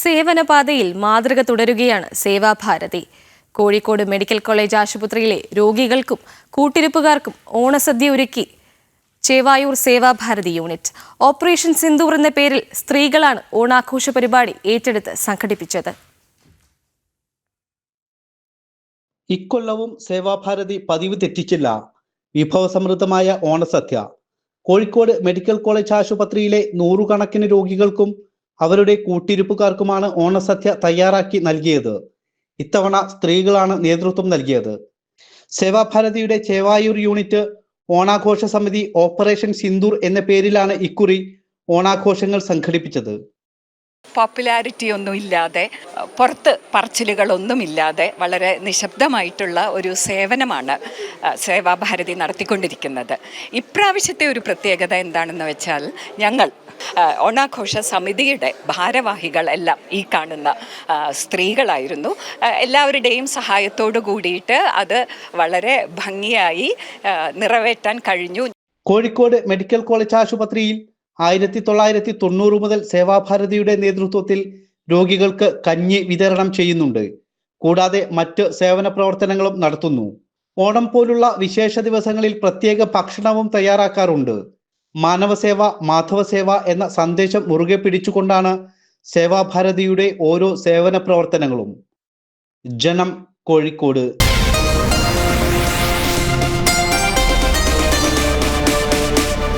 സേവനപാതയിൽ മാതൃക തുടരുകയാണ് Seva Bharati. Kozhikode medical college ആശുപത്രിയിലെ രോഗികൾക്കും കൂട്ടിരിപ്പുകാർക്കും ഓണസദ്യ ഒരുക്കി ചേവായൂർ സേവാഭാരതി യൂണിറ്റ്. ഓപ്പറേഷൻ സിന്ദൂർ എന്ന പേരിൽ സ്ത്രീകളാണ് ഓണാഘോഷ പരിപാടി ഏറ്റെടുത്ത് സംഘടിപ്പിച്ചത്. ഇക്കൊല്ലവും സേവാഭാരതി പതിവ് തെറ്റിച്ചില്ല. വിഭവസമൃദ്ധമായ ഓണസദ്യ കോഴിക്കോട് മെഡിക്കൽ കോളേജ് ആശുപത്രിയിലെ നൂറുകണക്കിന് രോഗികൾക്കും അവരുടെ കൂട്ടിരിപ്പുകാർക്കുമാണ് ഓണസദ്യ തയ്യാറാക്കി നൽകിയത്. ഇത്തവണ സ്ത്രീകളാണ് നേതൃത്വം നൽകിയത്. സേവാഭാരതിയുടെ ചേവായൂർ യൂണിറ്റ് ഓണാഘോഷ സമിതി ഓപ്പറേഷൻ സിന്ദൂർ എന്ന പേരിലാണ് ഇക്കുറി ഓണാഘോഷങ്ങൾ സംഘടിപ്പിച്ചത്. പോപ്പുലാരിറ്റി ഒന്നുമില്ലാതെ, പുറത്ത് പറച്ചിലുകളൊന്നുമില്ലാതെ വളരെ നിശബ്ദമായിട്ടുള്ള ഒരു സേവനമാണ് സേവാഭാരതി നടത്തിക്കൊണ്ടിരിക്കുന്നത്. ഇപ്രാവശ്യത്തെ ഒരു പ്രത്യേകത എന്താണെന്ന് വെച്ചാൽ, ഞങ്ങൾ ഓണാഘോഷ സമിതിയുടെ ഭാരവാഹികൾ എല്ലാം ഈ കാണുന്ന സ്ത്രീകളായിരുന്നു. എല്ലാവരുടെയും സഹായത്തോടു കൂടിയിട്ട് അത് വളരെ ഭംഗിയായി നിറവേറ്റാൻ കഴിഞ്ഞു. കോഴിക്കോട് മെഡിക്കൽ കോളേജ് ആശുപത്രിയിൽ 1990 മുതൽ സേവാഭാരതിയുടെ നേതൃത്വത്തിൽ രോഗികൾക്ക് കഞ്ഞി വിതരണം ചെയ്യുന്നുണ്ട്. കൂടാതെ മറ്റ് സേവന പ്രവർത്തനങ്ങളും നടത്തുന്നു. ഓണം പോലുള്ള വിശേഷ ദിവസങ്ങളിൽ പ്രത്യേക ഭക്ഷണവും തയ്യാറാക്കാറുണ്ട്. മാനവസേവ മാധവസേവ എന്ന സന്ദേശം മുറുകെ പിടിച്ചുകൊണ്ടാണ് സേവാഭാരതിയുടെ ഓരോ സേവന പ്രവർത്തനങ്ങളും. ജനം, കോഴിക്കോട്.